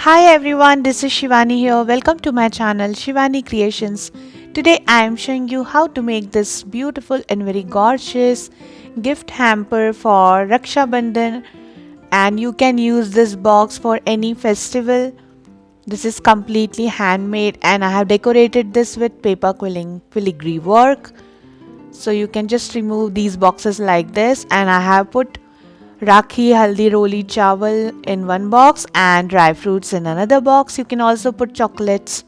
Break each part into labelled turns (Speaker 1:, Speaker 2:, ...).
Speaker 1: Hi everyone, this is Shivani here. Welcome to my channel Shivani Creations. Today I am showing you how to make this beautiful and very gorgeous gift hamper for Raksha Bandhan, and you can use this box for any festival. This is completely handmade and I have decorated this with paper quilling filigree work. So you can just remove these boxes like this, and I have put Rakhi haldi roli chawal in one box and dry fruits in another box. You can also put chocolates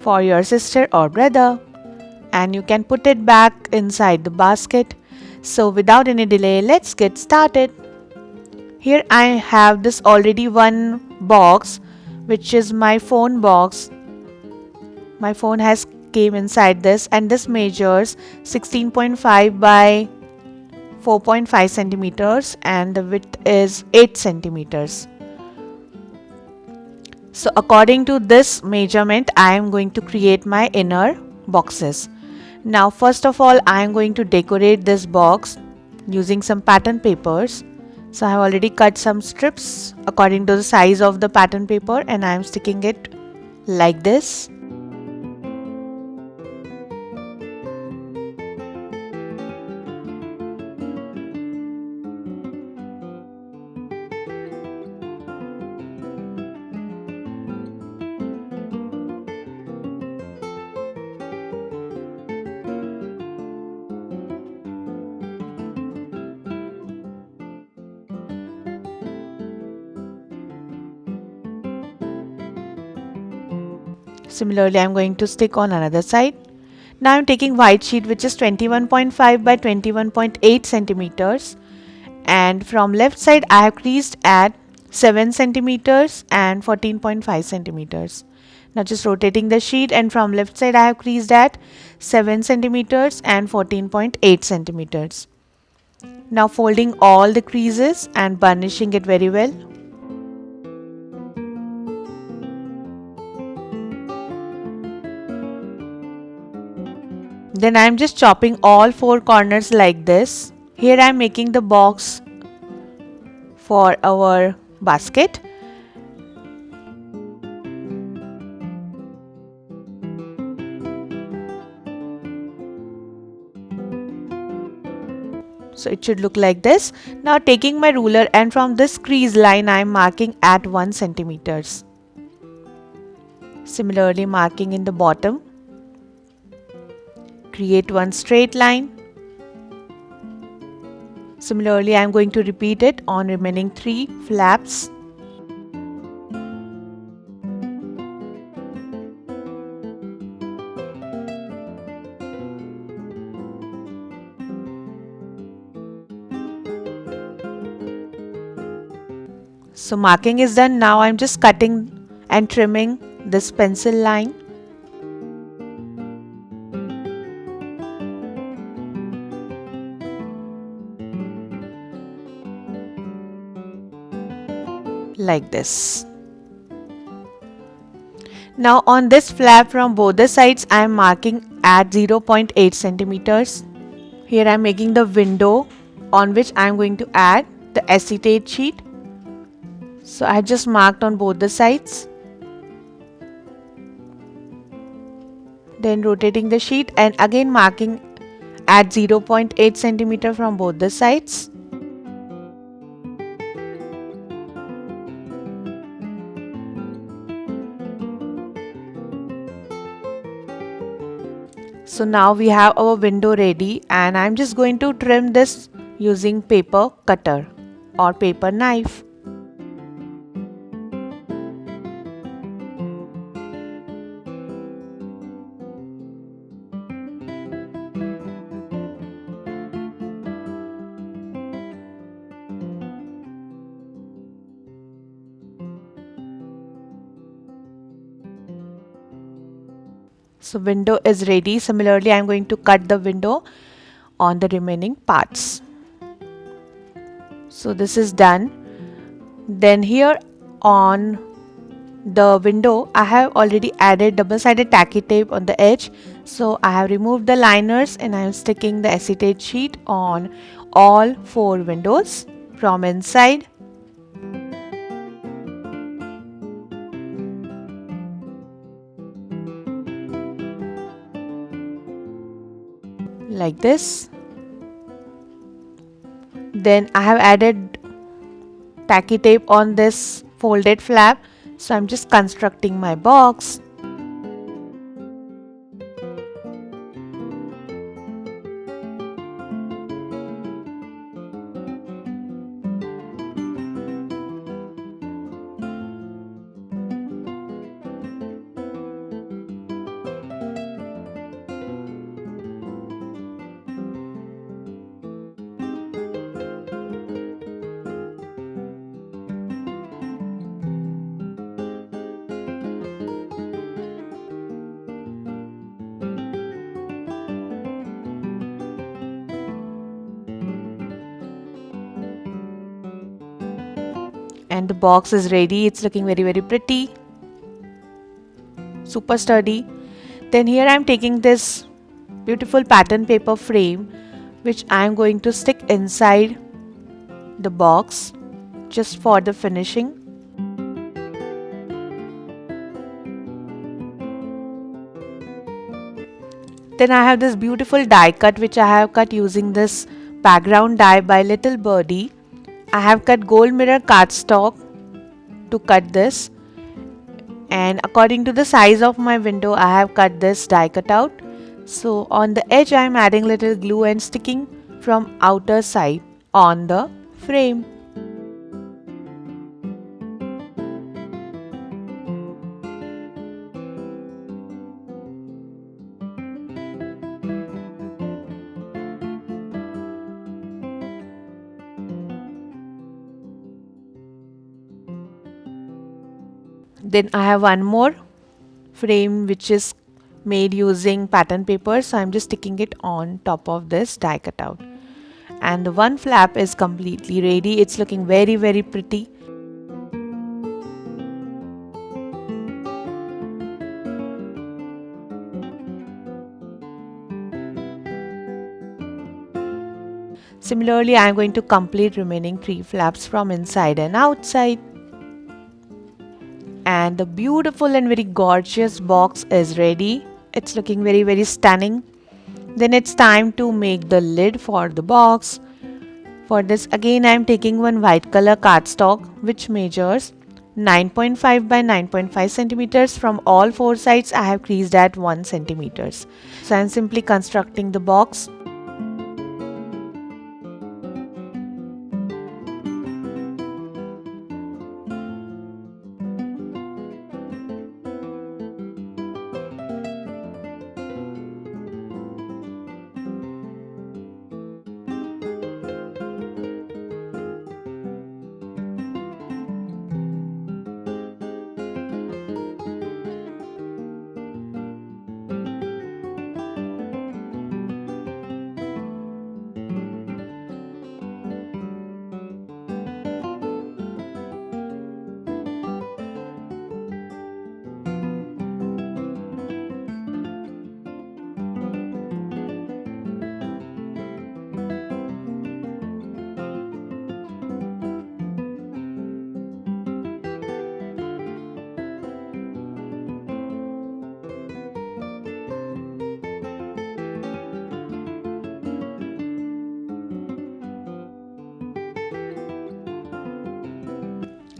Speaker 1: for your sister or brother, and you can put it back inside the basket. So without any delay, let's get started. Here I have this already one box, which is my phone box. My phone has came inside this, and this measures 16.5 by 4.5 centimeters and the width is 8 centimeters. So according to this measurement, I am going to create my inner boxes. Now first of all, I am going to decorate this box using some pattern papers. So I have already cut some strips according to the size of the pattern paper, and I am sticking it like this. Similarly, I am going to stick on another side. Now I am taking white sheet, which is 21.5 by 21.8 centimeters, and from left side I have creased at 7 centimeters and 14.5 centimeters. Now just rotating the sheet, and from left side I have creased at 7 centimeters and 14.8 centimeters. Now folding all the creases and burnishing it very well. Then I am just chopping all four corners like this. Here I am making the box for our basket. So it should look like this. Now taking my ruler, and from this crease line I am marking at 1 centimeters. Similarly marking in the bottom. Create one straight line. Similarly, I am going to repeat it on remaining 3 flaps. So marking is done. Now I am just cutting and trimming this pencil line. Like this. Now on this flap from both the sides I am marking at 0.8 centimeters. Here I am making the window on which I am going to add the acetate sheet. So I just marked on both the sides. Then rotating the sheet and again marking at 0.8 centimeter from both the sides. So now we have our window ready, and I'm just going to trim this using paper cutter or paper knife. So window is ready. Similarly, I am going to cut the window on the remaining parts. So this is done. Then here on the window, I have already added double-sided tacky tape on the edge. So I have removed the liners and I am sticking the acetate sheet on all 4 windows from inside. like this. Then I have added tacky tape on this folded flap, so I'm just constructing my box. And the box is ready. It's looking very pretty, super sturdy. Then here I'm taking this beautiful pattern paper frame, which I'm going to stick inside the box just for the finishing. Then I have this beautiful die cut, which I have cut using this background die by Little Birdie. I have cut gold mirror cardstock to cut this, and according to the size of my window I have cut this die cut out. So on the edge I am adding little glue and sticking from outer side on the frame. Then I have one more frame which is made using pattern paper, so I'm just sticking it on top of this die cutout. And the one flap is completely ready. It's looking very pretty. Similarly, I'm going to complete remaining 3 flaps from inside and outside. And the beautiful and very gorgeous box is ready. It's looking very stunning. Then it's time to make the lid for the box. For this again I am taking one white color cardstock which measures 9.5 by 9.5 centimeters. From all 4 sides I have creased at 1 centimeters. So I am simply constructing the box.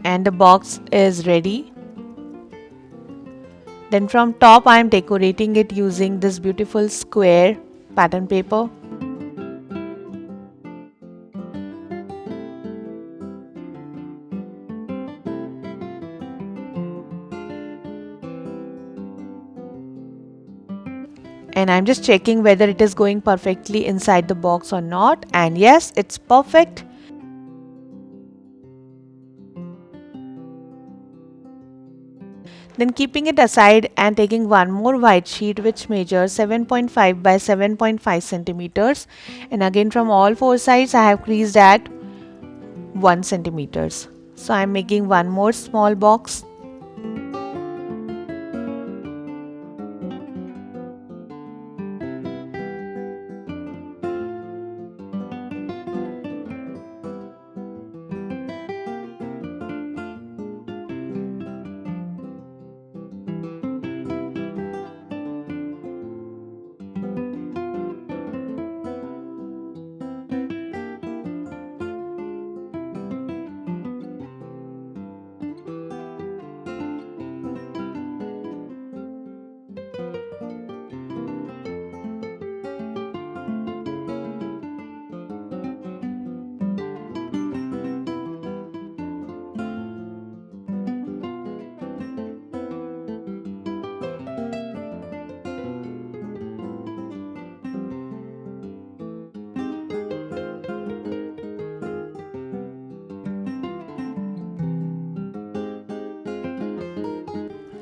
Speaker 1: And the box is ready. Then from top I am decorating it using this beautiful square pattern paper. And I'm just checking whether it is going perfectly inside the box or not, and yes, it's perfect. Then keeping it aside and taking one more white sheet which measures 7.5 by 7.5 centimeters, and again from all 4 sides I have creased at 1 centimeters. So I am making one more small box.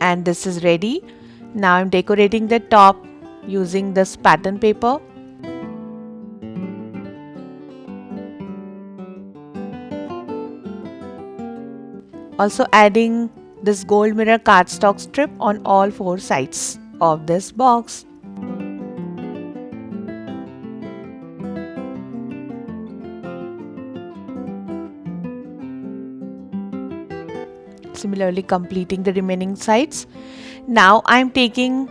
Speaker 1: and this is ready. Now I'm decorating the top using this pattern paper. Also adding this gold mirror cardstock strip on all 4 sides of this box. Similarly completing the remaining sides. Now I'm taking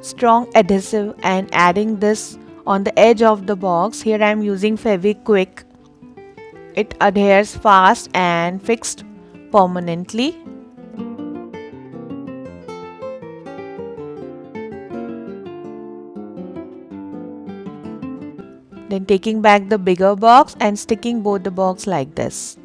Speaker 1: strong adhesive and adding this on the edge of the box. Here I'm using Fevikwik. It adheres fast and fixed permanently. Then taking back the bigger box and sticking both the box like this.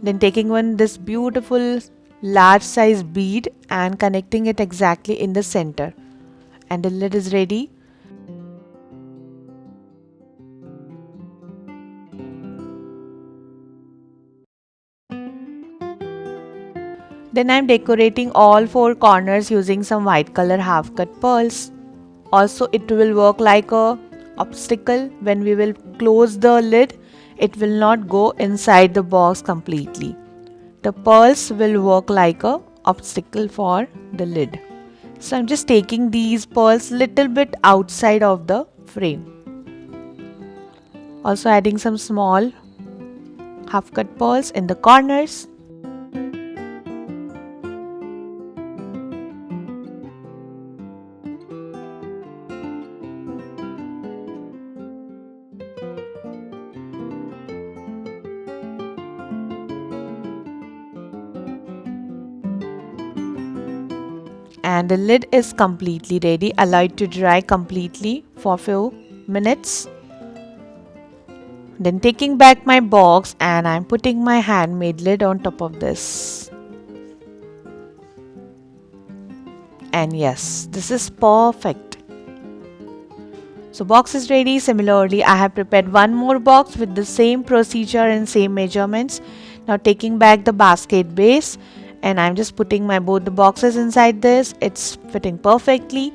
Speaker 1: Then taking this beautiful large size bead and connecting it exactly in the center. And the lid is ready. Then I'm decorating all 4 corners using some white color half cut pearls. Also it will work like a obstacle. When we will close the lid, it will not go inside the box completely. The pearls will work like a obstacle for the lid. So I'm just taking these pearls little bit outside of the frame. Also adding some small half cut pearls in the corners. And the lid is completely ready. Allow it to dry completely for few minutes. Then taking back my box and I'm putting my handmade lid on top of this. And yes, this is perfect. So box is ready. Similarly, I have prepared one more box with the same procedure and same measurements. Now taking back the basket base and I'm just putting both the boxes inside this. It's fitting perfectly.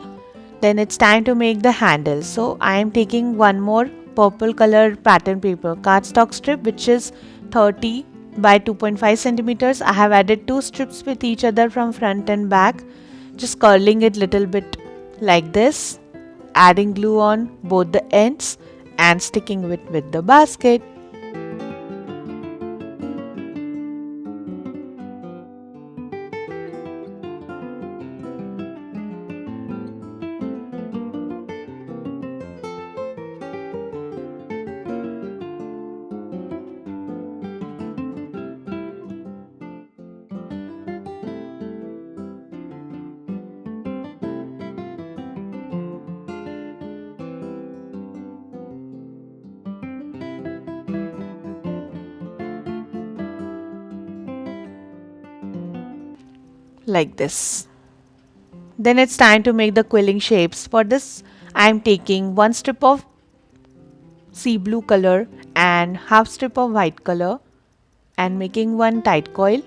Speaker 1: Then it's time to make the handle. So I am taking one more purple color pattern paper cardstock strip, which is 30 by 2.5 centimeters. I have added 2 strips with each other from front and back, just curling it little bit like this, adding glue on both the ends and sticking it with the basket. Like this. Then it's time to make the quilling shapes. For this I am taking one strip of sea blue color and half strip of white color and making one tight coil.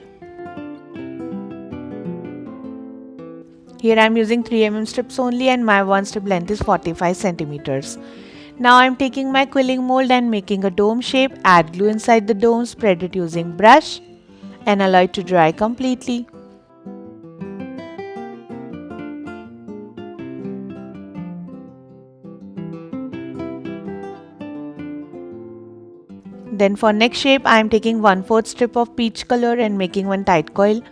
Speaker 1: Here I am using 3 mm strips only and my one strip length is 45 centimeters. Now I am taking my quilling mold and making a dome shape. Add glue inside the dome, spread it using brush and allow it to dry completely. Then for next shape I am taking 1/4 strip of peach color and making one tight coil.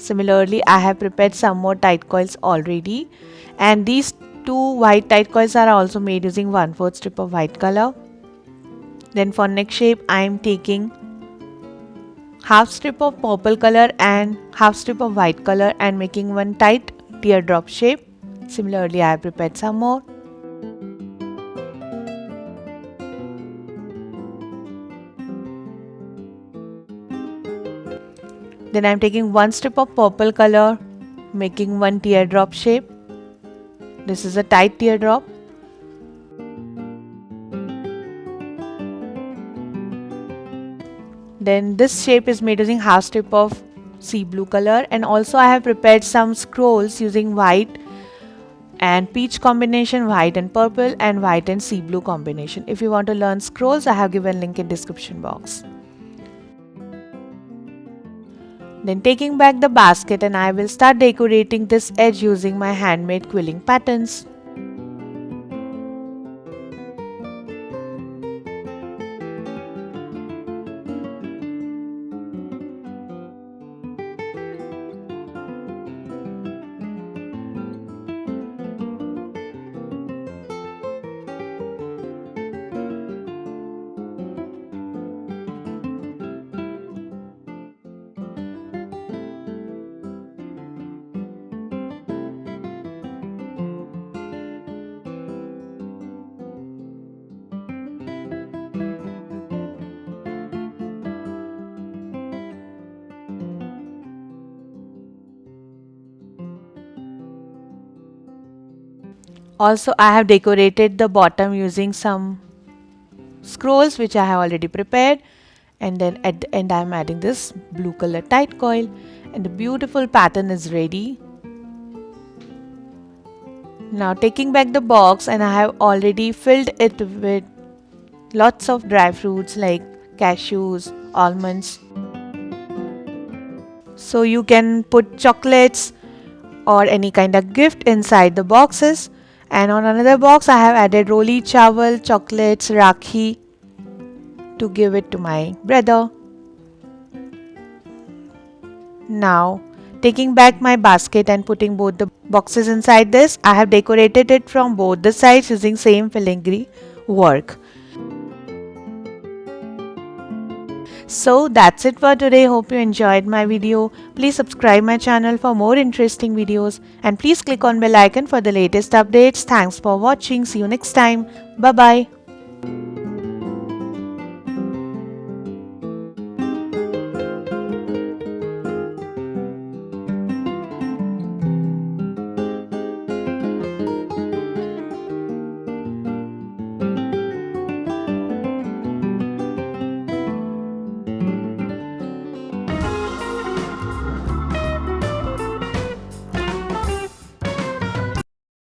Speaker 1: Similarly I have prepared some more tight coils already, and these 2 white tight coils are also made using 1/4 strip of white color. Then for next shape I am taking half strip of purple color and half strip of white color and making one tight teardrop shape. Similarly I have prepared some more. Then I am taking one strip of purple color, making one teardrop shape. This is a tight teardrop. Then this shape is made using half strip of sea blue color, and also I have prepared some scrolls using white and peach combination, white and purple, and white and sea blue combination. If you want to learn scrolls, I have given link in description box. Then taking back the basket, and I will start decorating this edge using my handmade quilling patterns. Also, I have decorated the bottom using some scrolls which I have already prepared, and then at the end I am adding this blue color tight coil, and the beautiful pattern is ready. Now taking back the box, and I have already filled it with lots of dry fruits like cashews, almonds. So you can put chocolates or any kind of gift inside the boxes. And on another box I have added roli chawal, chocolates, Rakhi to give it to my brother. Now taking back my basket and putting both the boxes inside this, I have decorated it from both the sides using same filigree work. So that's it for today. Hope you enjoyed my video. Please subscribe my channel for more interesting videos, and please click on bell icon for the latest updates. Thanks for watching. See you next time. Bye bye.